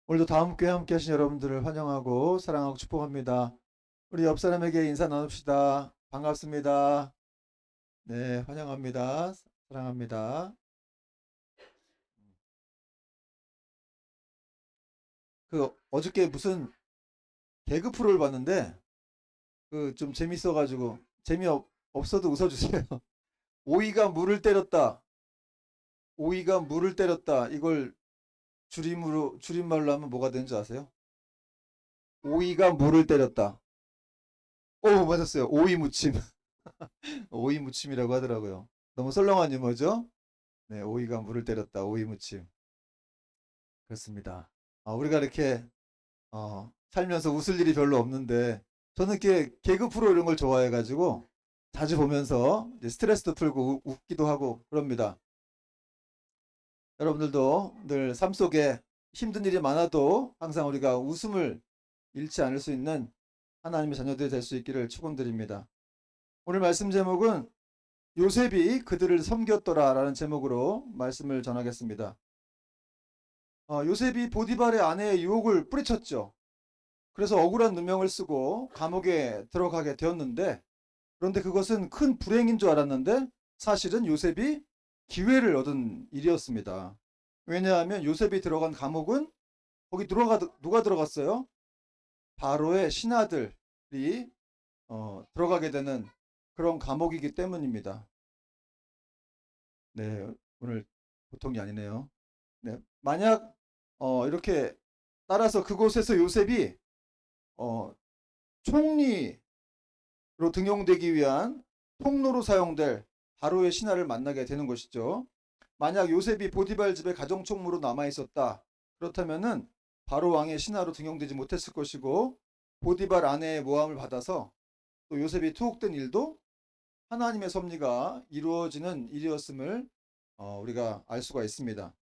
오늘도 다음 교회 함께 하신 여러분들을 환영하고 사랑하고 축복합니다. 우리 옆 사람에게 인사 나눕시다. 반갑습니다. 네, 환영합니다. 사랑합니다. 어저께 무슨 개그 프로를 봤는데 그 좀 재밌어가지고 재미없어도 웃어주세요. 오이가 물을 때렸다. 오이가 물을 때렸다. 이걸 줄임말로 하면 뭐가 되는 줄 아세요? 오이가 물을 때렸다. 오, 맞았어요. 오이 무침. 오이 무침이라고 하더라고요. 너무 썰렁한 유머죠? 네, 오이가 물을 때렸다. 오이 무침. 그렇습니다. 우리가 이렇게 살면서 웃을 일이 별로 없는데 저는 이렇게 개그 프로 이런 걸 좋아해가지고 자주 보면서 이제 스트레스도 풀고 웃기도 하고 그럽니다. 여러분들도 늘 삶 속에 힘든 일이 많아도 항상 우리가 웃음을 잃지 않을 수 있는 하나님의 자녀들이 될 수 있기를 축원드립니다. 오늘 말씀 제목은 요셉이 그들을 섬겼더라라는 제목으로 말씀을 전하겠습니다. 요셉이 보디발의 아내의 유혹을 뿌리쳤죠. 그래서 억울한 누명을 쓰고 감옥에 들어가게 되었는데, 그런데 그것은 큰 불행인 줄 알았는데 사실은 요셉이 기회를 얻은 일이었습니다. 왜냐하면 요셉이 들어간 감옥은 거기 누가 들어갔어요? 바로의 신하들이 들어가게 되는 그런 감옥이기 때문입니다. 네, 오늘 보통이 아니네요. 네, 만약 이렇게 따라서 그곳에서 요셉이 어, 총리로 등용되기 위한 통로로 사용될 바로의 신하를 만나게 되는 것이죠. 만약 요셉이 보디발 집에 가정총무로 남아 있었다. 그렇다면은 바로 왕의 신하로 등용되지 못했을 것이고 보디발 아내의 모함을 받아서 또 요셉이 투옥된 일도 하나님의 섭리가 이루어지는 일이었음을 우리가 알 수가 있습니다.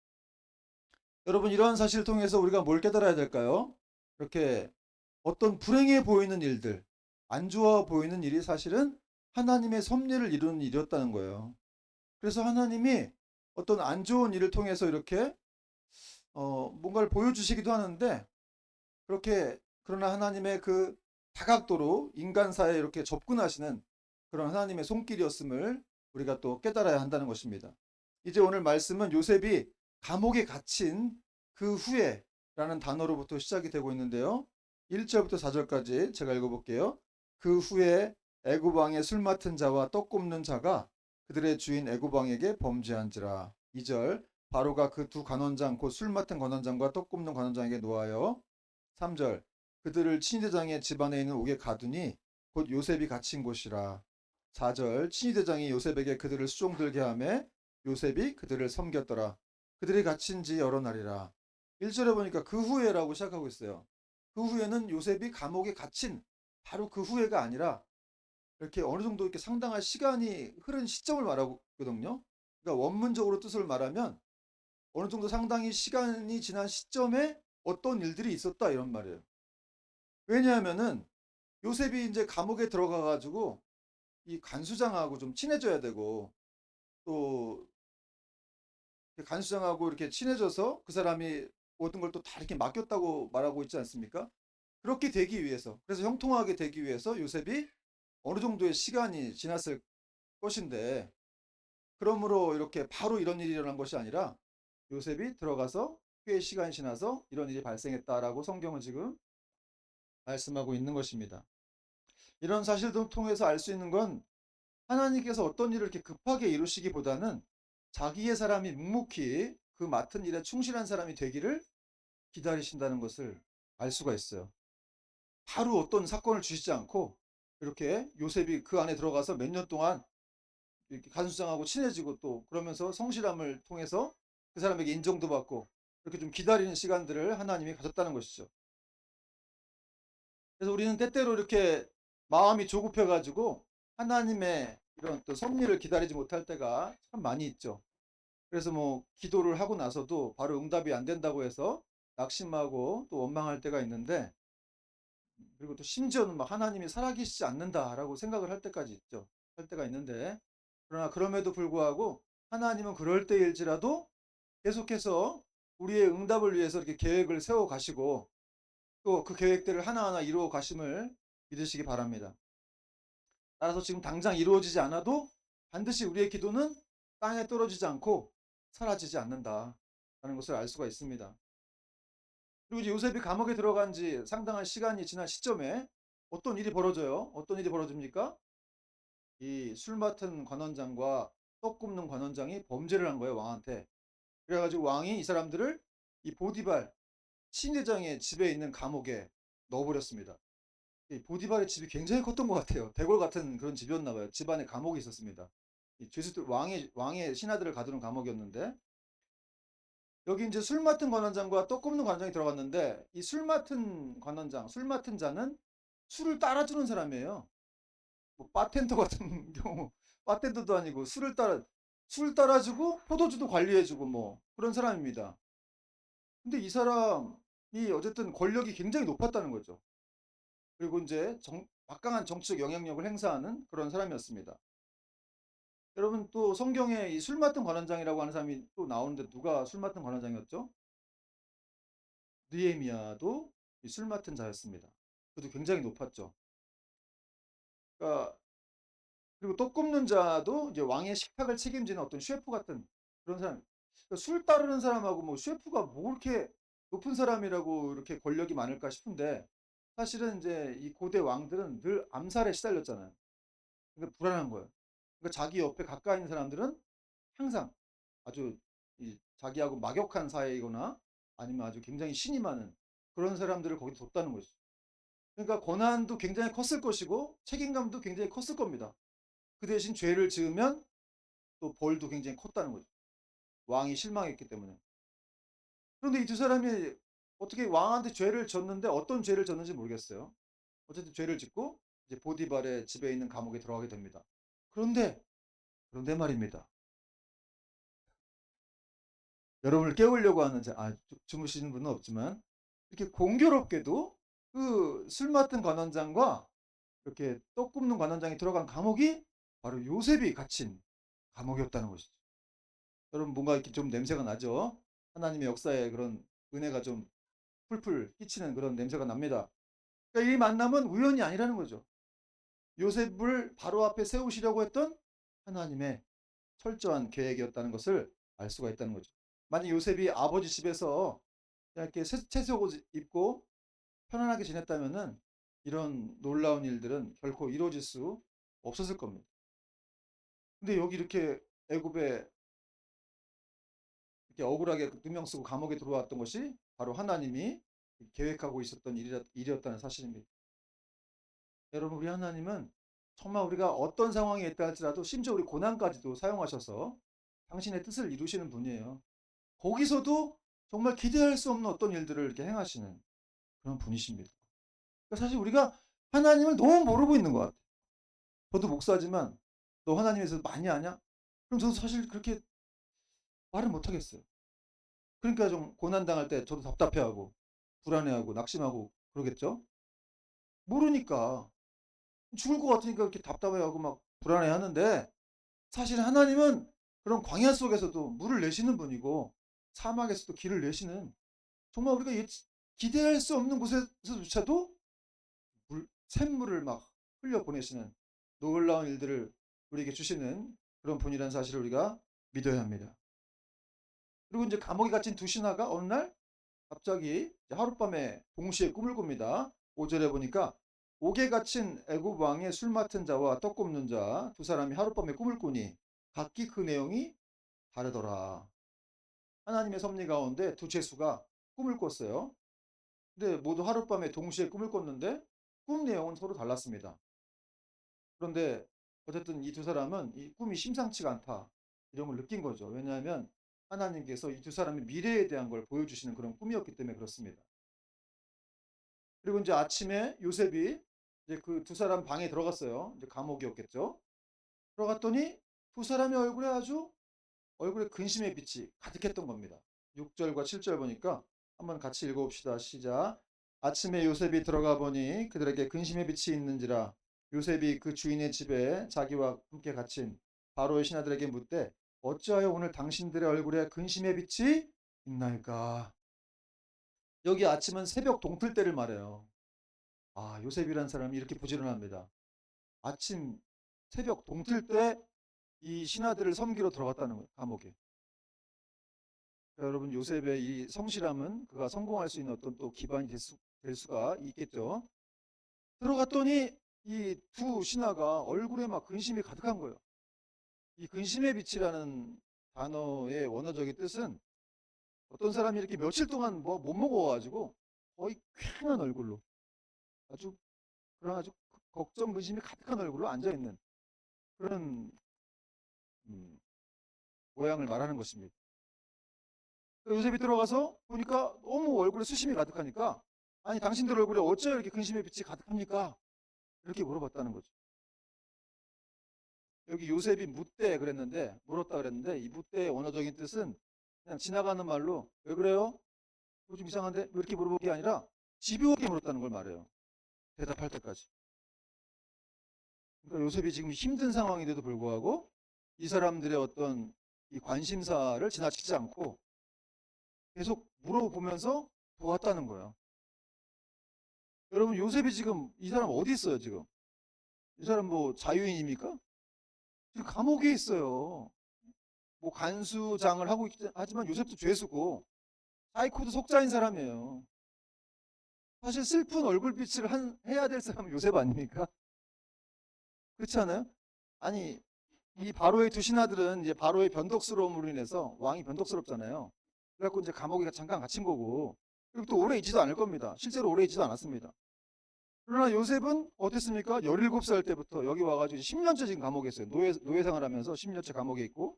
여러분, 이러한 사실을 통해서 우리가 뭘 깨달아야 될까요? 이렇게 어떤 불행해 보이는 일들, 안 좋아 보이는 일이 사실은 하나님의 섭리를 이루는 일이었다는 거예요. 그래서 하나님이 어떤 안 좋은 일을 통해서 이렇게 뭔가를 보여주시기도 하는데, 그러나 하나님의 그 다각도로 인간사에 이렇게 접근하시는 그런 하나님의 손길이었음을 우리가 또 깨달아야 한다는 것입니다. 이제 오늘 말씀은 요셉이 감옥에 갇힌 그 후에라는 단어로부터 시작이 되고 있는데요. 1절부터 4절까지 제가 읽어볼게요. 그 후에 애굽 왕의 술 맡은 자와 떡 굽는 자가 그들의 주인 애굽 왕에게 범죄한지라. 2절 바로가 그 두 관원장 곧 술 맡은 관원장과 떡 굽는 관원장에게 노하여 3절 그들을 친위대장의 집안에 있는 옥에 가두니 곧 요셉이 갇힌 곳이라. 4절 친위대장이 요셉에게 그들을 수종들게 하며 요셉이 그들을 섬겼더라. 그들이 갇힌 지 여러 날이라. 1절에 보니까 그 후에라고 시작하고 있어요. 그 후에는 요셉이 감옥에 갇힌 바로 그 후에가 아니라 이렇게 어느 정도 이렇게 상당한 시간이 흐른 시점을 말하거든요. 그러니까 원문적으로 뜻을 말하면 어느 정도 상당히 시간이 지난 시점에 어떤 일들이 있었다 이런 말이에요. 왜냐하면은 요셉이 이제 감옥에 들어가 가지고 이 간수장하고 좀 친해져야 되고 또 간수장하고 이렇게 친해져서 그 사람이 모든 걸 또 다 이렇게 맡겼다고 말하고 있지 않습니까? 그렇게 되기 위해서, 그래서 형통하게 되기 위해서 요셉이 어느 정도의 시간이 지났을 것인데, 그러므로 이렇게 바로 이런 일이 일어난 것이 아니라 요셉이 들어가서 꽤 시간이 지나서 이런 일이 발생했다라고 성경은 지금 말씀하고 있는 것입니다. 이런 사실을 통해서 알 수 있는 건 하나님께서 어떤 일을 이렇게 급하게 이루시기보다는 자기의 사람이 묵묵히 그 맡은 일에 충실한 사람이 되기를 기다리신다는 것을 알 수가 있어요. 바로 어떤 사건을 주시지 않고 이렇게 요셉이 그 안에 들어가서 몇 년 동안 이렇게 간수장하고 친해지고 또 그러면서 성실함을 통해서 그 사람에게 인정도 받고 이렇게 좀 기다리는 시간들을 하나님이 가졌다는 것이죠. 그래서 우리는 때때로 이렇게 마음이 조급해가지고 하나님의 이런 또 섭리를 기다리지 못할 때가 참 많이 있죠. 그래서 뭐 기도를 하고 나서도 바로 응답이 안 된다고 해서 낙심하고 또 원망할 때가 있는데, 그리고 또 심지어는 막 하나님이 살아계시지 않는다라고 생각을 할 때까지 있죠. 할 때가 있는데, 그러나 그럼에도 불구하고 하나님은 그럴 때일지라도 계속해서 우리의 응답을 위해서 이렇게 계획을 세워 가시고 또 그 계획들을 하나하나 이루어 가심을 믿으시기 바랍니다. 따라서 지금 당장 이루어지지 않아도 반드시 우리의 기도는 땅에 떨어지지 않고 사라지지 않는다라는 것을 알 수가 있습니다. 그리고 이제 요셉이 감옥에 들어간 지 상당한 시간이 지난 시점에 어떤 일이 벌어져요? 어떤 일이 벌어집니까? 이 술 맡은 관원장과 떡 굽는 관원장이 범죄를 한 거예요, 왕한테. 그래가지고 왕이 이 사람들을 이 보디발 시내장의 집에 있는 감옥에 넣어버렸습니다. 이 보디발의 집이 굉장히 컸던 것 같아요. 대궐 같은 그런 집이었나 봐요. 집안에 감옥이 있었습니다. 이 죄수들 왕의 신하들을 가두는 감옥이었는데 여기 이제 술 맡은 관원장과 떡 굽는 관원장이 들어갔는데 이 술 맡은 관원장, 술 맡은 자는 술을 따라주는 사람이에요. 뭐 바텐더 같은 경우 바텐더도 아니고 술 따라주고 포도주도 관리해주고 뭐 그런 사람입니다. 근데 이 사람이 어쨌든 권력이 굉장히 높았다는 거죠. 그리고 이제 막강한 정치적 영향력을 행사하는 그런 사람이었습니다. 여러분 또 성경에 이 술 맡은 관원장이라고 하는 사람이 또 나오는데 누가 술 맡은 관원장이었죠? 느헤미야도 이 술 맡은 자였습니다. 그도 굉장히 높았죠. 그러니까 그리고 떡 굽는 자도 이제 왕의 식탁을 책임지는 어떤 셰프 같은 그런 사람. 그러니까 술 따르는 사람하고 뭐 셰프가 뭐 그렇게 높은 사람이라고 이렇게 권력이 많을까 싶은데 사실은 이제 이 고대 왕들은 늘 암살에 시달렸잖아요. 그러니까 불안한 거예요. 그러니까 자기 옆에 가까이 있는 사람들은 항상 아주 이 자기하고 막역한 사이거나 아니면 아주 굉장히 신이 많은 그런 사람들을 거기 뒀다는 거죠. 그러니까 권한도 굉장히 컸을 것이고 책임감도 굉장히 컸을 겁니다. 그 대신 죄를 지으면 또 벌도 굉장히 컸다는 거죠. 왕이 실망했기 때문에. 그런데 이 두 사람이 어떻게 왕한테 죄를 졌는데 어떤 죄를 졌는지 모르겠어요. 어쨌든 죄를 짓고 이제 보디발의 집에 있는 감옥에 들어가게 됩니다. 그런데 그런데 말입니다. 여러분을 깨우려고 하는 주무시는 분은 없지만 이렇게 공교롭게도 그 술 맡은 관원장과 이렇게 떡 굽는 관원장이 들어간 감옥이 바로 요셉이 갇힌 감옥이었다는 것이죠. 여러분 뭔가 이렇게 좀 냄새가 나죠? 하나님의 역사에 그런 은혜가 좀 풀풀 끼치는 그런 냄새가 납니다. 그러니까 이 만남은 우연이 아니라는 거죠. 요셉을 바로 앞에 세우시려고 했던 하나님의 철저한 계획이었다는 것을 알 수가 있다는 거죠. 만약 요셉이 아버지 집에서 이렇게 채색옷 입고 편안하게 지냈다면은 이런 놀라운 일들은 결코 이루어질 수 없었을 겁니다. 근데 여기 이렇게 애굽에 이렇게 억울하게 누명 쓰고 감옥에 들어왔던 것이 바로 하나님이 계획하고 있었던 일이었다는 사실입니다. 여러분 우리 하나님은 정말 우리가 어떤 상황에 있다 할지라도 심지어 우리 고난까지도 사용하셔서 당신의 뜻을 이루시는 분이에요. 거기서도 정말 기대할 수 없는 어떤 일들을 이렇게 행하시는 그런 분이십니다. 그러니까 사실 우리가 하나님을 너무 모르고 있는 것 같아요. 저도 목사지만 너 하나님에 서 많이 아냐? 그럼 저도 사실 그렇게 말을 못 하겠어요. 그러니까 좀 고난당할 때 저도 답답해하고 불안해하고 낙심하고 그러겠죠? 모르니까 죽을 것 같으니까 이렇게 답답해하고 막 불안해하는데 사실 하나님은 그런 광야 속에서도 물을 내시는 분이고 사막에서도 길을 내시는 정말 우리가 기대할 수 없는 곳에서조차도 샘물을 막 흘려 보내시는 놀라운 일들을 우리에게 주시는 그런 분이라는 사실을 우리가 믿어야 합니다. 그리고 이제 감옥에 갇힌 두 신하가 어느 날 갑자기 하룻밤에 동시에 꿈을 꿉니다. 5절에 보니까 옥에 갇힌 애굽 왕의 술 맡은 자와 떡 굽는 자 두 사람이 하룻밤에 꿈을 꾸니 각기 그 내용이 다르더라. 하나님의 섭리 가운데 두 죄수가 꿈을 꿨어요. 근데 모두 하룻밤에 동시에 꿈을 꿨는데 꿈 내용은 서로 달랐습니다. 그런데 어쨌든 이 두 사람은 이 꿈이 심상치가 않다. 이런 걸 느낀 거죠. 왜냐하면 하나님께서 이 두 사람의 미래에 대한 걸 보여주시는 그런 꿈이었기 때문에 그렇습니다. 그리고 이제 아침에 요셉이 이제 그 두 사람 방에 들어갔어요. 이제 감옥이었겠죠. 들어갔더니 두 사람의 얼굴에 근심의 빛이 가득했던 겁니다. 6절과 7절 보니까 한번 같이 읽어봅시다. 시작. 아침에 요셉이 들어가 보니 그들에게 근심의 빛이 있는지라 요셉이 그 주인의 집에 자기와 함께 갇힌 바로의 신하들에게 묻되 어찌하여 오늘 당신들의 얼굴에 근심의 빛이 있나이까. 여기 아침은 새벽 동틀 때를 말해요. 아, 요셉이라는 사람이 이렇게 부지런합니다. 아침 새벽 동틀 때 이 신하들을 섬기러 들어갔다는 거예요, 감옥에. 여러분, 요셉의 이 성실함은 그가 성공할 수 있는 어떤 또 기반이 될 수가 있겠죠. 들어갔더니 이 두 신하가 얼굴에 막 근심이 가득한 거예요. 이 근심의 빛이라는 단어의 원어적인 뜻은 어떤 사람이 이렇게 며칠 동안 뭐 못 먹어가지고 거의 쾌한 얼굴로 아주 그런 아주 걱정 근심이 가득한 얼굴로 앉아 있는 그런 음, 모양을 말하는 것입니다. 요셉이 들어가서 보니까 너무 얼굴에 수심이 가득하니까 아니 당신들 얼굴에 어째 이렇게 근심의 빛이 가득합니까? 이렇게 물어봤다는 거죠. 여기 요셉이 묻되 그랬는데 물었다 그랬는데 이 묻대의 원어적인 뜻은 그냥 지나가는 말로 왜 그래요? 뭐 좀 이상한데? 왜 이렇게 물어본 게 아니라 집요하게 물었다는 걸 말해요. 대답할 때까지. 그러니까 요셉이 지금 힘든 상황인데도 불구하고 이 사람들의 어떤 이 관심사를 지나치지 않고 계속 물어보면서 보았다는 거예요. 여러분 요셉이 지금 이 사람 어디 있어요 지금? 이 사람 뭐 자유인입니까? 지금 감옥에 있어요. 뭐 간수장을 하고 하지만 요셉도 죄수고 사이코도 속자인 사람이에요. 사실 슬픈 얼굴빛을 해야 될 사람은 요셉 아닙니까? 그렇지 않아요? 아니 이 바로의 두 신하들은 이제 바로의 변덕스러움으로 인해서 왕이 변덕스럽잖아요. 그래갖고 이제 감옥에 잠깐 갇힌 거고 그리고 또 오래 있지도 않을 겁니다. 실제로 오래 있지도 않았습니다. 그러나 요셉은 어땠습니까? 17살 때부터 여기 와가지고 10년째 지금 감옥에 있어요. 노예 생활하면서 10년째 감옥에 있고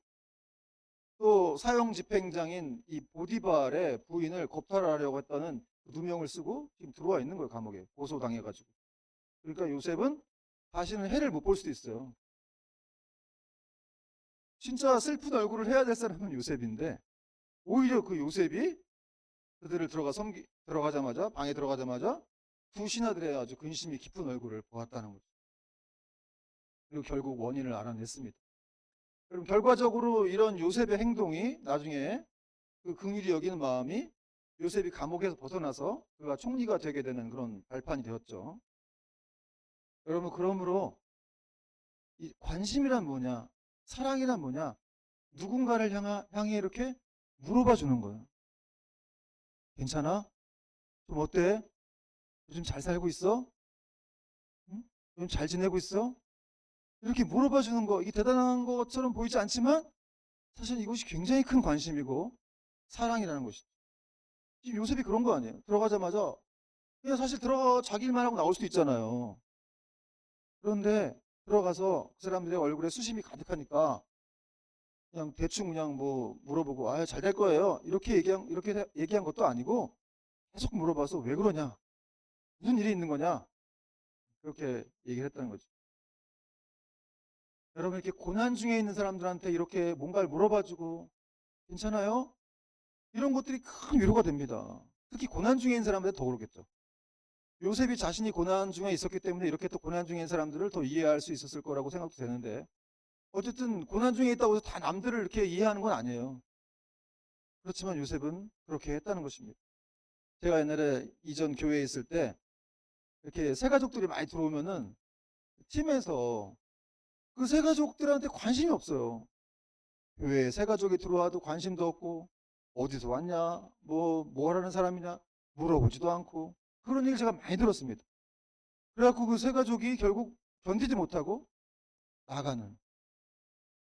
또 사형 집행장인 이 보디발의 부인을 겁탈하려고 했다는 누명을 쓰고 지금 들어와 있는 거예요. 감옥에 고소당해가지고. 그러니까 요셉은 다시는 해를 못 볼 수도 있어요. 진짜 슬픈 얼굴을 해야 될 사람은 요셉인데 오히려 그 요셉이 그들을 들어가자마자 방에 들어가자마자 두 신하들의 아주 근심이 깊은 얼굴을 보았다는 거죠. 그리고 결국 원인을 알아냈습니다. 그럼 결과적으로 이런 요셉의 행동이 나중에 그 긍휼히 여기는 마음이 요셉이 감옥에서 벗어나서 그가 총리가 되게 되는 그런 발판이 되었죠. 여러분 그러므로 이 관심이란 뭐냐, 사랑이란 뭐냐, 누군가를 향해 이렇게 물어봐 주는 거예요. 괜찮아? 좀 어때? 요즘 잘 살고 있어? 응? 요즘 잘 지내고 있어? 이렇게 물어봐 주는 거, 이게 대단한 것처럼 보이지 않지만 사실 이것이 굉장히 큰 관심이고 사랑이라는 것이죠. 지금 요셉이 그런 거 아니에요? 들어가자마자 그냥 사실 들어가 자기 일만 하고 나올 수도 있잖아요. 그런데 들어가서 그 사람들의 얼굴에 수심이 가득하니까 그냥 대충 그냥 뭐 물어보고 아, 잘 될 거예요. 이렇게 얘기한 것도 아니고 계속 물어봐서 왜 그러냐? 무슨 일이 있는 거냐? 그렇게 얘기를 했다는 거죠. 여러분 이렇게 고난 중에 있는 사람들한테 이렇게 뭔가를 물어봐주고 괜찮아요? 이런 것들이 큰 위로가 됩니다. 특히 고난 중에 있는 사람한테 더 그렇겠죠. 요셉이 자신이 고난 중에 있었기 때문에 이렇게 또 고난 중에 있는 사람들을 더 이해할 수 있었을 거라고 생각도 되는데 어쨌든 고난 중에 있다고 해서 다 남들을 이렇게 이해하는 건 아니에요. 그렇지만 요셉은 그렇게 했다는 것입니다. 제가 옛날에 이전 교회에 있을 때 이렇게 새 가족들이 많이 들어오면은 팀에서 그 새 가족들한테 관심이 없어요. 교회에 새 가족이 들어와도 관심도 없고 어디서 왔냐, 뭐 하라는 사람이냐 물어보지도 않고 그런 얘기를 제가 많이 들었습니다. 그래갖고 그 새 가족이 결국 견디지 못하고 나가는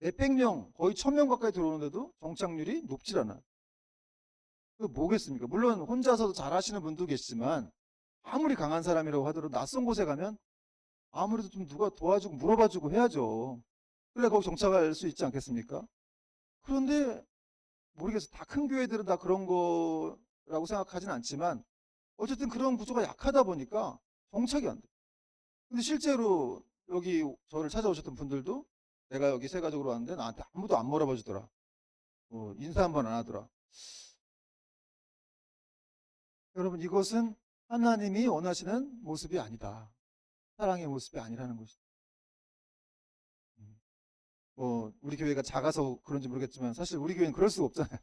몇백 명, 거의 1000명 가까이 들어오는데도 정착률이 높질 않아요. 그 뭐겠습니까? 물론 혼자서도 잘하시는 분도 계시지만 아무리 강한 사람이라고 하더라도 낯선 곳에 가면 아무래도 좀 누가 도와주고 물어봐주고 해야죠. 그래 거기 정착할 수 있지 않겠습니까? 그런데 모르겠어요. 다 큰 교회들은 다 그런 거라고 생각하진 않지만 어쨌든 그런 구조가 약하다 보니까 정착이 안 돼. 근데 실제로 여기 저를 찾아오셨던 분들도 내가 여기 새 가족으로 왔는데 나한테 아무도 안 물어봐 주더라. 인사 한 번 안 하더라. 여러분 이것은 하나님이 원하시는 모습이 아니다. 사랑의 모습이 아니라는 것이죠. 음. 우리 교회가 작아서 그런지 모르겠지만 사실 우리 교회는 그럴 수가 없잖아요.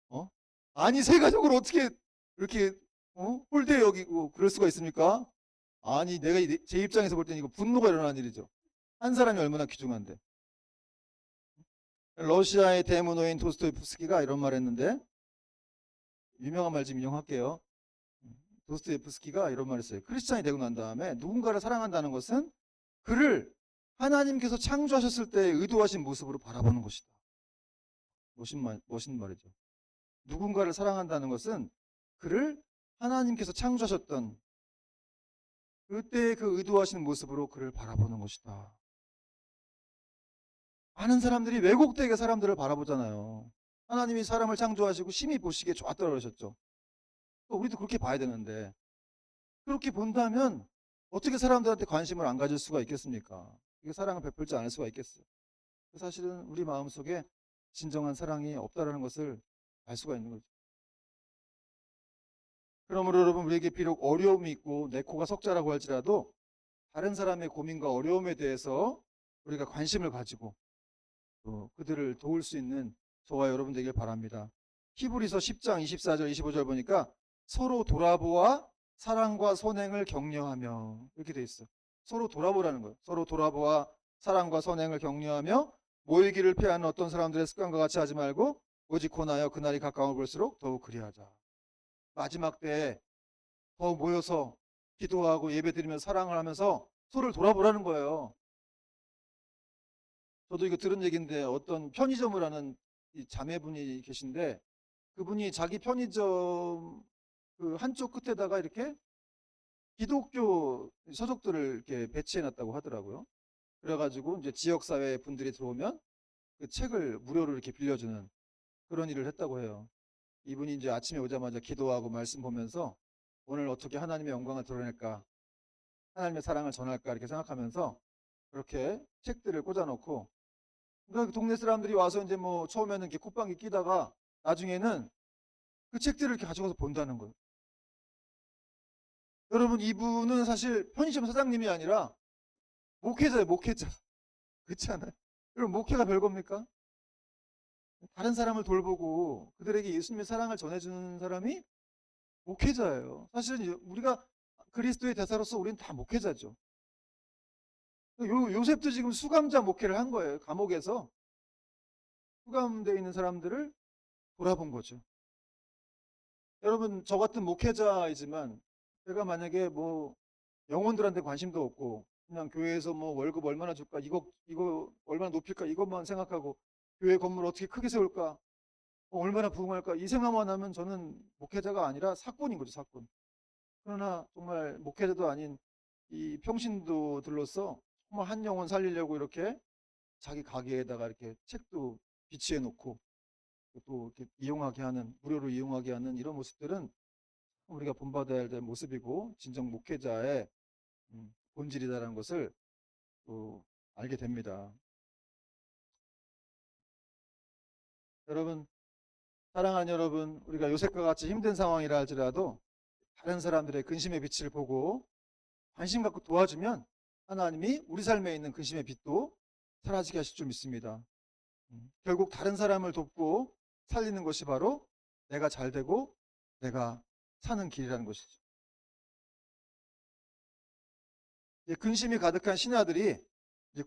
어? 아니 세 가족을 어떻게 이렇게 홀대 여기고 그럴 수가 있습니까? 아니 내가 제 입장에서 볼 때는 이거 분노가 일어나는 일이죠. 한 사람이 얼마나 귀중한데. 러시아의 대문호인 도스토옙스키가 이런 말 했는데, 유명한 말 좀 인용할게요. 도스토옙스키가 이런 말 했어요. 크리스찬이 되고 난 다음에 누군가를 사랑한다는 것은 그를 하나님께서 창조하셨을 때 의도하신 모습으로 바라보는 것이다. 멋있는 말이죠. 누군가를 사랑한다는 것은 그를 하나님께서 창조하셨던 그때 그 의도하신 모습으로 그를 바라보는 것이다. 많은 사람들이 왜곡되게 사람들을 바라보잖아요. 하나님이 사람을 창조하시고 심히 보시기에 좋았다고 그러셨죠. 우리도 그렇게 봐야 되는데, 그렇게 본다면 어떻게 사람들한테 관심을 안 가질 수가 있겠습니까? 이게 사랑을 베풀지 않을 수가 있겠어요. 사실은 우리 마음속에 진정한 사랑이 없다는 것을 알 수가 있는 거죠. 그러므로 여러분, 우리에게 비록 어려움이 있고 내 코가 석자라고 할지라도 다른 사람의 고민과 어려움에 대해서 우리가 관심을 가지고 또 그들을 도울 수 있는 저와 여러분 되길 바랍니다. 히브리서 10장 24절 25절 보니까 서로 돌아보아 사랑과 선행을 격려하며 이렇게 돼 있어. 서로 돌아보라는 거예요. 서로 돌아보아 사랑과 선행을 격려하며 모이기를 피하는 어떤 사람들의 습관과 같이 하지 말고 오직 권하여 그날이 가까워 볼수록 더욱 그리하자. 마지막 때에 더 모여서 기도하고 예배드리며 사랑을 하면서 서로를 돌아보라는 거예요. 저도 이거 들은 얘기인데 어떤 편의점을 하는 이 자매분이 계신데 그분이 자기 편의점 그 한쪽 끝에다가 이렇게 기독교 서적들을 이렇게 배치해 놨다고 하더라고요. 그래가지고 이제 지역사회 분들이 들어오면 그 책을 무료로 이렇게 빌려주는 그런 일을 했다고 해요. 이분이 이제 아침에 오자마자 기도하고 말씀 보면서 오늘 어떻게 하나님의 영광을 드러낼까, 하나님의 사랑을 전할까 이렇게 생각하면서 그렇게 책들을 꽂아놓고, 그러니까 동네 사람들이 와서 이제 뭐 처음에는 이렇게 콧방귀 끼다가 나중에는 그 책들을 이렇게 가져가서 본다는 거예요. 여러분, 이분은 사실 편의점 사장님이 아니라 목회자예요, 목회자. 그렇지 않아요? 여러분, 목회가 별겁니까? 다른 사람을 돌보고 그들에게 예수님의 사랑을 전해주는 사람이 목회자예요. 사실은 우리가 그리스도의 대사로서 우리는 다 목회자죠. 요셉도 지금 수감자 목회를 한 거예요. 감옥에서 수감되어 있는 사람들을 돌아본 거죠. 여러분, 저 같은 목회자이지만 제가 만약에 뭐 영혼들한테 관심도 없고 그냥 교회에서 뭐 월급 얼마나 줄까, 이거 얼마나 높일까, 이것만 생각하고 교회 건물 어떻게 크게 세울까, 얼마나 부흥할까 이 생각만 하면 저는 목회자가 아니라 사꾼인 거죠, 사꾼. 그러나 정말 목회자도 아닌 이 평신도들로서 정말 한 영혼 살리려고 이렇게 자기 가게에다가 이렇게 책도 비치해 놓고 또 이렇게 이용하게 하는, 무료로 이용하게 하는 이런 모습들은 우리가 본받아야 될 모습이고 진정 목회자의 본질이다라는 것을 또 알게 됩니다. 여러분, 사랑하는 여러분, 우리가 요셉과 같이 힘든 상황이라 할지라도 다른 사람들의 근심의 빛을 보고 관심 갖고 도와주면 하나님이 우리 삶에 있는 근심의 빛도 사라지게 하실 줄 믿습니다. 결국 다른 사람을 돕고 살리는 것이 바로 내가 잘 되고 내가 사는 길이라는 것이죠. 근심이 가득한 신하들이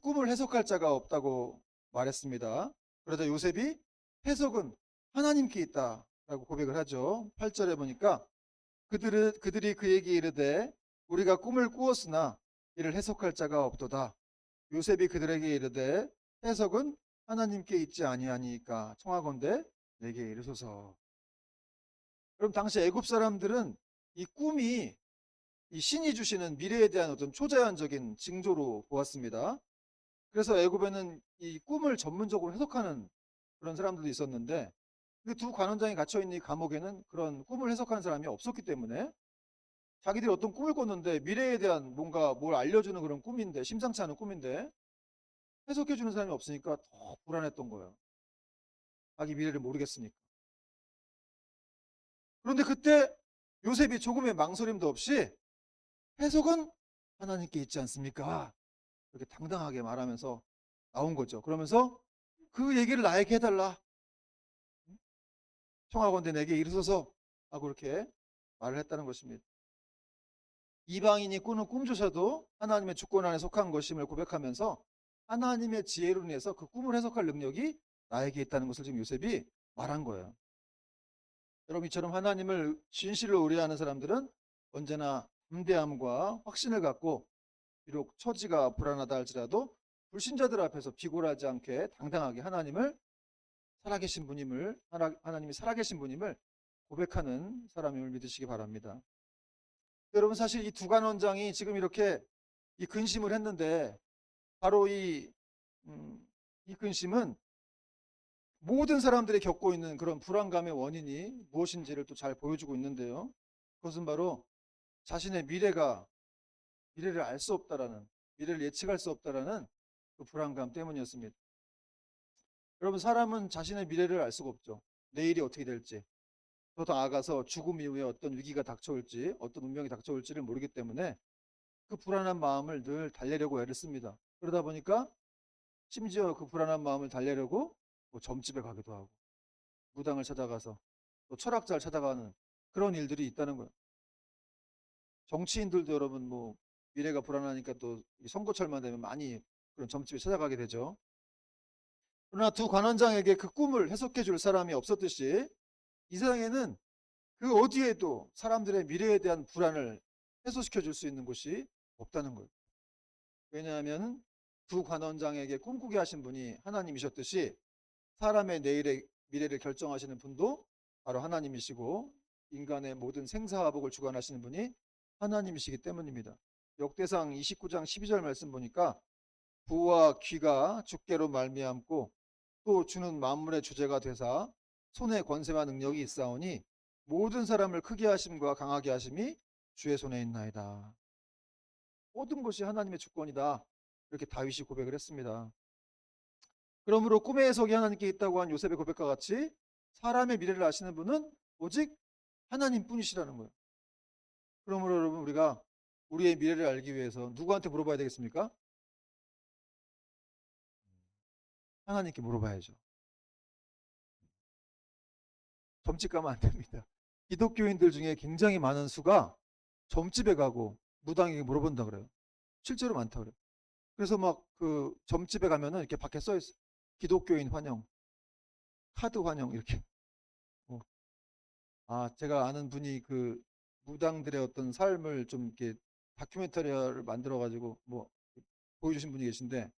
꿈을 해석할 자가 없다고 말했습니다. 그러자 요셉이 해석은 하나님께 있다라고 고백을 하죠. 8절에 보니까 그들이 그에게 이르되 우리가 꿈을 꾸었으나 이를 해석할 자가 없도다. 요셉이 그들에게 이르되 해석은 하나님께 있지 아니하니까 청하건대 내게 이르소서. 그럼 당시 애굽 사람들은 이 꿈이 이 신이 주시는 미래에 대한 어떤 초자연적인 징조로 보았습니다. 그래서 애굽에는 이 꿈을 전문적으로 해석하는 그런 사람들도 있었는데 그 두 관원장이 갇혀 있는 이 감옥에는 그런 꿈을 해석하는 사람이 없었기 때문에 자기들이 어떤 꿈을 꿨는데 미래에 대한 뭔가 뭘 알려주는 그런 꿈인데, 심상치 않은 꿈인데 해석해주는 사람이 없으니까 더 불안했던 거예요. 자기 미래를 모르겠으니까. 그런데 그때 요셉이 조금의 망설임도 없이 해석은 하나님께 있지 않습니까? 이렇게 당당하게 말하면서 나온 거죠. 그러면서 그 얘기를 나에게 해달라. 청하건대 내게 이르소서 하고 이렇게 말을 했다는 것입니다. 이방인이 꾸는 꿈조차도 하나님의 주권 안에 속한 것임을 고백하면서 하나님의 지혜로 인해서 그 꿈을 해석할 능력이 나에게 있다는 것을 지금 요셉이 말한 거예요. 여러분, 이처럼 하나님을 진실로 의뢰하는 사람들은 언제나 담대함과 확신을 갖고 비록 처지가 불안하다 할지라도 불신자들 앞에서 비굴하지 않게 당당하게 하나님이 살아계신 분임을 고백하는 사람임을 믿으시기 바랍니다. 여러분, 사실 이 두간 원장이 지금 이렇게 이 근심을 했는데 바로 이 근심은 모든 사람들이 겪고 있는 그런 불안감의 원인이 무엇인지를 또 잘 보여주고 있는데요. 그것은 바로 자신의 미래를 알 수 없다라는, 미래를 예측할 수 없다라는 그 불안감 때문이었습니다. 여러분, 사람은 자신의 미래를 알 수가 없죠. 내일이 어떻게 될지, 더 나아가서 죽음 이후에 어떤 위기가 닥쳐올지, 어떤 운명이 닥쳐올지를 모르기 때문에 그 불안한 마음을 늘 달래려고 애를 씁니다. 그러다 보니까 심지어 그 불안한 마음을 달래려고 뭐 점집에 가기도 하고 무당을 찾아가서 또 철학자를 찾아가는 그런 일들이 있다는 거예요. 정치인들도 여러분 뭐 미래가 불안하니까 또 선거철만 되면 많이 그런 점집에 찾아가게 되죠. 그러나 두 관원장에게 그 꿈을 해석해 줄 사람이 없었듯이 이 세상에는 그 어디에도 사람들의 미래에 대한 불안을 해소시켜 줄 수 있는 곳이 없다는 거예요. 왜냐하면 두 관원장에게 꿈꾸게 하신 분이 하나님이셨듯이 사람의 내일의 미래를 결정하시는 분도 바로 하나님이시고 인간의 모든 생사화복을 주관하시는 분이 하나님이시기 때문입니다. 역대상 29장 12절 말씀 보니까 부와 귀가 주께로 말미암고 또 주는 만물의 주제가 되사 손에 권세와 능력이 있사오니 모든 사람을 크게 하심과 강하게 하심이 주의 손에 있나이다. 모든 것이 하나님의 주권이다. 이렇게 다윗이 고백을 했습니다. 그러므로 꿈의 해석이 하나님께 있다고 한 요셉의 고백과 같이 사람의 미래를 아시는 분은 오직 하나님 뿐이시라는 거예요. 그러므로 여러분, 우리가 우리의 미래를 알기 위해서 누구한테 물어봐야 되겠습니까? 하나님께 물어봐야죠. 점집 가면 안 됩니다. 기독교인들 중에 굉장히 많은 수가 점집에 가고 무당에게 물어본다 그래요. 실제로 많다 그래요. 그래서 막 그 점집에 가면은 이렇게 밖에 써 있어요. 기독교인 환영, 카드 환영 이렇게. 뭐, 제가 아는 분이 그 무당들의 어떤 삶을 좀 이렇게 다큐멘터리를 만들어 가지고 뭐 보여주신 분이 계신데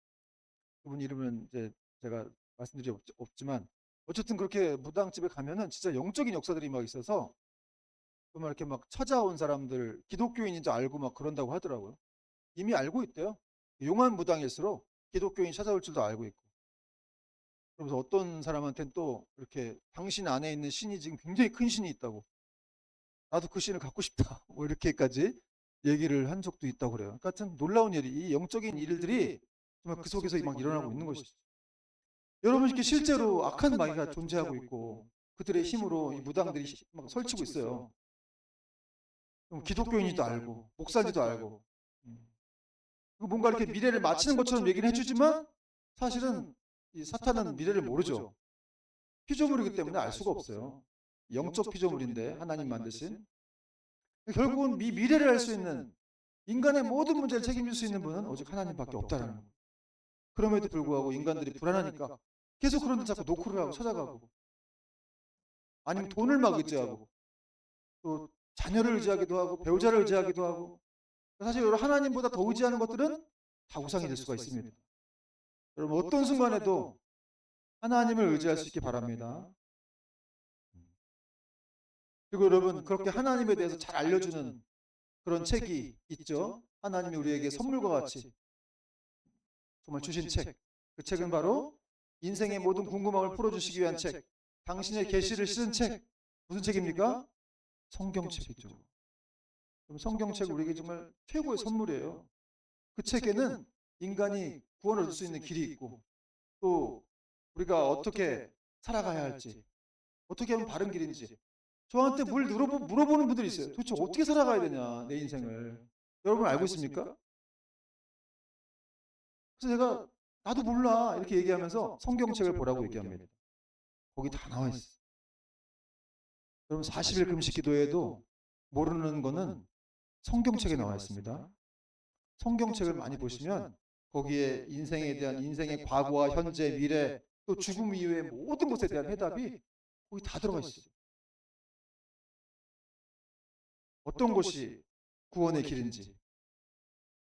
그분 이름은 이제 제가 말씀드릴 없지만 어쨌든 그렇게 무당집에 가면은 진짜 영적인 역사들이 막 있어서 정말 이렇게 막 찾아온 사람들 기독교인인 줄 알고 막 그런다고 하더라고요. 이미 알고 있대요. 용한 무당일수록 기독교인 찾아올 줄도 알고 있고. 그러면서 어떤 사람한테는 또 이렇게 당신 안에 있는 신이 지금 굉장히 큰 신이 있다고. 나도 그 신을 갖고 싶다. 뭐 이렇게까지 얘기를 한 적도 있다고 그래요. 그러니까 참 놀라운 일이, 이 영적인 일들이 정말 그 속에서 막 일어나고 있는 것이죠. 여러분, 이렇게 실제로 악한 마귀가 존재하고 있고 그들의 힘으로 이 무당들이 막 설치고 있어요. 기독교인이도 알고 목사인지도 알고 뭔가 이렇게 미래를 맞히는 것처럼 얘기를 해주지만 사실은 이 사탄은 미래를 모르죠. 피조물이기 때문에 알 수가 없어요. 영적 피조물인데 하나님 만드신. 결국은 이 미래를 알 수 있는 인간의 모든 문제를 책임질 수 있는 분은 오직 하나님밖에 없다라는 거예요. 그럼에도 불구하고 인간들이 불안하니까 계속 그런 데 자꾸 노크를 하고 찾아가고 아니면 돈을 막 의지하고 또 자녀를 의지하기도 하고 배우자를 의지하기도 하고 사실 여러분, 하나님보다 더 의지하는 것들은 다 우상이 될 수가 있습니다. 여러분, 어떤 순간에도 하나님을 의지할 수 있기 바랍니다. 그리고 여러분, 그렇게 하나님에 대해서 잘 알려주는 그런 책이 있죠. 하나님이 우리에게 선물과 같이 정말 주신 책. 그 책은 바로 인생의 모든 궁금함을 풀어주시기 위한 책. 당신의 계시를 싣은 책. 무슨 책입니까? 성경책이죠. 성경책 우리에게 정말 최고의 선물이에요. 그 책에는 인간이 구원을 얻을 수 있는 길이 있고 또 우리가 어떻게 살아가야 할지 어떻게 하면 바른 길인지 저한테 물어보는 분들이 있어요. 도대체 어떻게 살아가야 되냐 내 인생을. 여러분 알고 있습니까? 그래서 제가 나도 몰라 이렇게 얘기하면서 성경책을 보라고 얘기합니다. 거기 다 나와 있어. 여러분 40일 금식 기도에도 모르는 거는 성경책에 나와 있습니다. 성경책을 많이 보시면 거기에 인생에 대한 인생의 과거와 현재, 미래, 또 죽음 이후의 모든 것에 대한 해답이 거기 다 들어가 있어요. 어떤 것이 구원의 길인지,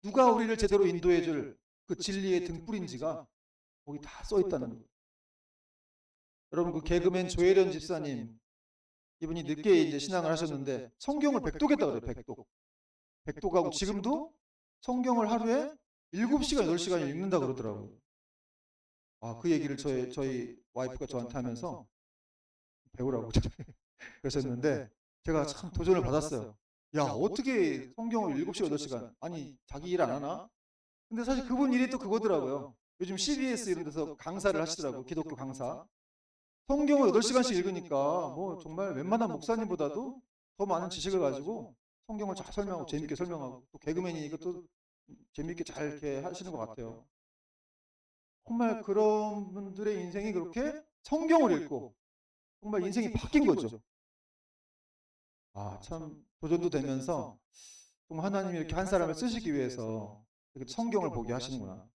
누가 우리를 제대로 인도해 줄 그 진리의 등불인지가 거기 다 써 있다는 거예요. 여러분 그 개그맨 조혜련 집사님, 이분이 늦게 이제 신앙을 하셨는데 성경을 백독했다고 그래요. 백독하고 지금도 성경을 하루에 7시간, 8시간 읽는다 그러더라고요. 그 얘기를 저희 와이프가 저한테 하면서 배우라고 그러셨는데 제가 참 도전을 받았어요. 야, 어떻게 성경을 7시간, 8시간? 아니, 자기 일 안 하나? 근데 사실 그분 일이 또 그거더라고요. 요즘 CBS 이런 데서 강사를 하시더라고요. 기독교 강사. 성경을 8시간씩 읽으니까 뭐 정말 웬만한 목사님보다도 더 많은 지식을 가지고 성경을 잘 설명하고 재밌게 설명하고 또 개그맨이 이것도 재밌게 잘 이렇게 하시는 것 같아요. 정말 그런 분들의 인생이 그렇게 성경을 읽고 정말 인생이 바뀐 거죠. 참 도전도 되면서 좀 하나님이 이렇게 한 사람을 쓰시기 위해서 이렇게 성경을 보게 하시는구나.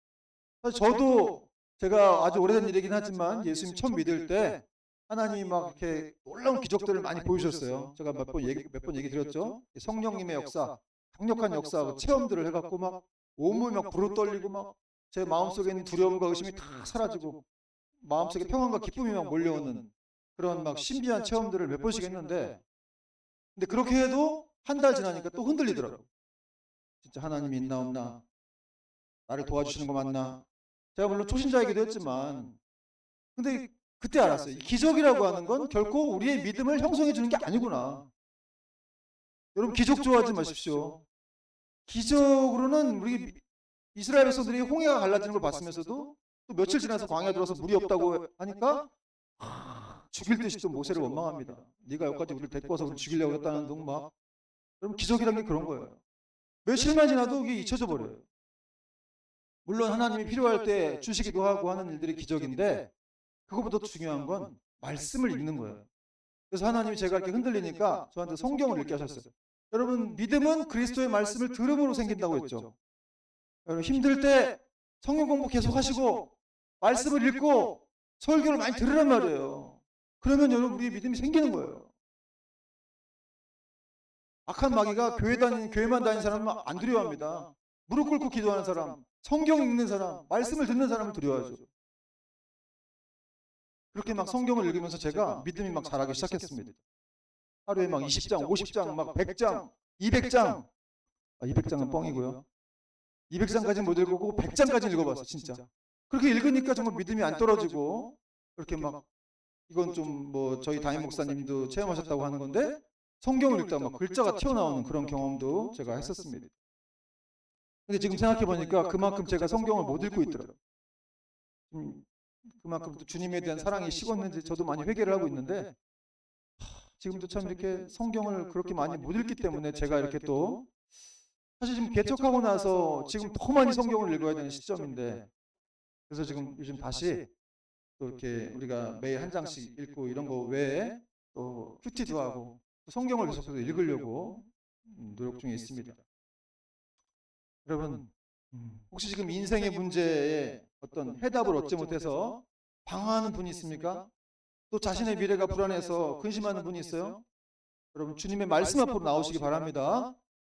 사실 저도 제가 아주 오래된 일이긴 하지만 예수님 처음 믿을 때 하나님이 막 이렇게 놀라운 기적들을 많이 보여주셨어요. 제가 몇 번 얘기 드렸죠. 성령님의 역사, 강력한 역사, 체험들을 해갖고 막 온몸이 막 불어 떨리고 막 제 마음속에 있는 두려움과 의심이 다 사라지고 마음속에 평안과 기쁨이 막 몰려오는 그런 막 신비한 체험들을 몇 번씩 했는데 근데 그렇게 해도 한 달 지나니까 또 흔들리더라고요. 진짜 하나님이 있나 없나? 나를 도와주시는 거 맞나? 제가 물론 초신자이기도 했지만 근데 그때 알았어요. 이 기적이라고 하는 건 결코 우리의 믿음을 형성해 주는 게 아니구나. 여러분 기적 좋아하지 마십시오. 기적으로는 우리 이스라엘 백성들이 홍해가 갈라지는 걸 봤으면서도 또 며칠 지나서 광야 들어서 물이 없다고 하니까 죽일 듯이 또 모세를 원망합니다. 네가 여기까지 우리를 데리고 와서 우리 죽이려고 했다는 둥 막. 여러분 기적이란 게 그런 거예요. 며칠만 지나도 이게 잊혀져 버려요. 물론 하나님이 필요할 때 주시기도 하고 하는 일들이 기적인데 그것보다 더 중요한 건 말씀을 읽는 거예요. 그래서 하나님이 제가 이렇게 흔들리니까 저한테 성경을 읽게 하셨어요. 여러분 믿음은 그리스도의 말씀을 들음으로 생긴다고 했죠. 여러분 힘들 때 성경 공부 계속 하시고 말씀을 읽고 설교를 많이 들으란 말이에요. 그러면 여러분 우리의 믿음이 생기는 거예요. 악한 마귀가 교회만 다니는 사람은 안 두려워합니다. 무릎 꿇고 기도하는 사람, 성경 읽는 사람, 말씀을 듣는 사람을 두려워하죠. 그렇게 막 성경을 읽으면서 제가 믿음이 막 자라기 시작했습니다. 하루에 막 20장, 50장, 막 100장, 200장. 200장은 뻥이고요. 200장까지는 못 읽고 100장까지 읽어봤어요, 진짜. 그렇게 읽으니까 정말 믿음이 안 떨어지고 그렇게 막 이건 좀 뭐 저희 담임 목사님도 체험하셨다고 하는 건데 성경을 읽다가 막 글자가 튀어나오는 그런 경험도 제가 했었습니다. 근데 지금 생각해 보니까 그만큼 제가 성경을 못 읽고 있더라고요. 그만큼 또 주님에 대한 사랑이 식었는지 저도 많이 회개를 하고 있는데 지금도 참 이렇게 성경을 그렇게 많이 못 읽기 때문에 제가 이렇게 또 사실 지금 개척하고 나서 지금 더 많이 성경을 읽어야 되는 시점인데 그래서 지금 요즘 다시 또 이렇게 우리가 매일 한 장씩 읽고 이런 거 외에 또 큐티도 하고 또 성경을 계속해서 읽으려고 노력 중에 있습니다. 여러분 혹시 지금 인생의 문제에 어떤 해답을 얻지 못해서 방황하는 분이 있습니까? 또 자신의 미래가 불안해서 근심하는 분이 있어요? 여러분 주님의 말씀 앞으로 나오시기 바랍니다.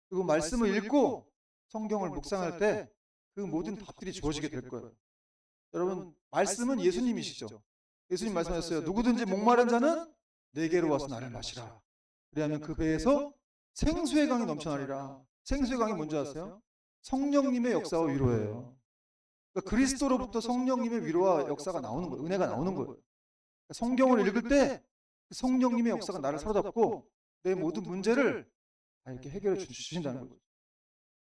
그리고 말씀을 읽고 성경을 묵상할 때 그 모든 답들이 주어지게 될 거예요. 여러분 말씀은 예수님이시죠. 예수님 말씀하셨어요. 누구든지 목마른 자는 내게로 와서 나를 마시라. 그리하면 그 배에서 생수의 강이 넘쳐나리라. 생수의 강이 뭔지 아세요? 성령님의 역사와 위로예요. 그러니까 그리스도로부터 성령님의 위로와 역사가 나오는 거예요. 은혜가 나오는 거예요. 그러니까 성경을 읽을 때 성령님의 역사가 나를 사로잡고 내 모든 문제를 이렇게 해결해 주신다는 거죠.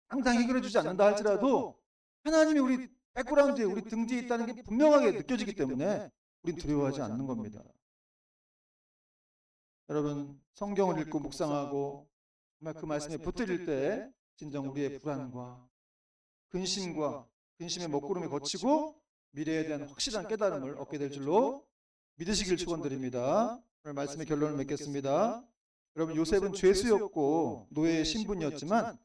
항상 해결해 주지 않는다 할지라도 하나님이 우리 백그라운드에 우리 등 뒤에 있다는 게 분명하게 느껴지기 때문에 우린 두려워하지 않는 겁니다. 여러분 성경을 읽고 묵상하고 정말 그 말씀에 붙들릴 때 진정 우리의 불안과 근심의 먹구름에 거치고 미래에 대한 확실한 깨달음을 얻게 될 줄로 믿으시길 축원드립니다. 오늘 말씀의 결론을 맺겠습니다. 여러분, 요셉은 죄수였고 노예의 신분이었지만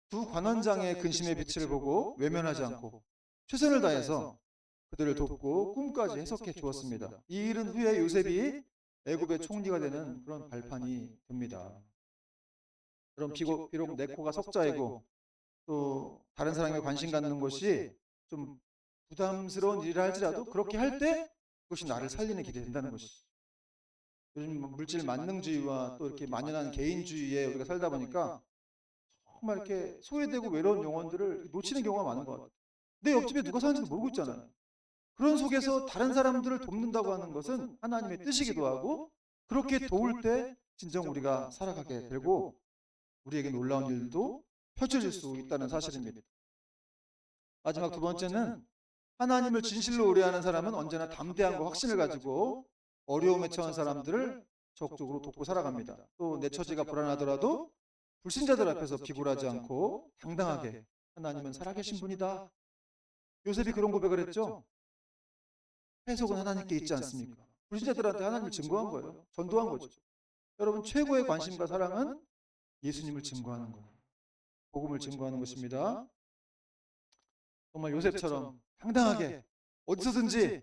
두 관원장의 근심의 빛을 보고 외면하지 않고 최선을 다해서 그들을 돕고 꿈까지 해석해 주었습니다. 이 일은 후에 요셉이 애굽의 총리가 되는 그런 발판이 됩니다. 그럼 비록 내 코가 석자이고 또 다른 사람에게 관심 갖는 것이 좀 부담스러운 일이라 할지라도 그렇게 할 때 그것이 나를 살리는 길이 된다는 것이. 요즘 물질 만능주의와 또 이렇게 만연한 개인주의에 우리가 살다 보니까 정말 이렇게 소외되고 외로운 영혼들을 놓치는 경우가 많은 것 같아요. 내 옆집에 누가 사는지도 모르고 있잖아요. 그런 속에서 다른 사람들을 돕는다고 하는 것은 하나님의 뜻이기도 하고, 그렇게 도울 때 진정 우리가 살아가게 되고 우리에게 놀라운 일도 펼쳐질 수 있다는 사실입니다. 마지막 두 번째는, 하나님을 진실로 의뢰하는 사람은 언제나 담대함과 확신을 가지고 어려움에 처한 사람들을 적극적으로 돕고 살아갑니다. 또 내 처지가 불안하더라도 불신자들 앞에서 비굴하지 않고 당당하게 하나님은 살아계신 분이다. 요셉이 그런 고백을 했죠. 해석은 하나님께 있지 않습니까? 불신자들한테 하나님을 증거한 거예요. 전도한 거죠. 여러분, 최고의 관심과 사랑은 예수님을 증거하는 거예요. 복음을 증거하는 것입니다. 정말 요셉처럼 당당하게 어디서든지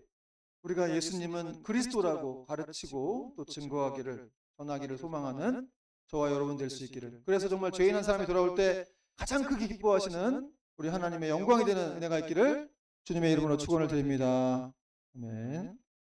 우리가 예수님은 그리스도라고 가르치고 또 증거하기를, 전하기를 소망하는 저와 여러분 될 수 있기를. 그래서 정말 죄인한 사람이 돌아올 때 가장 크게 기뻐하시는 우리 하나님의 영광이 되는 은혜가 있기를 주님의 이름으로 축원을 드립니다. 아멘.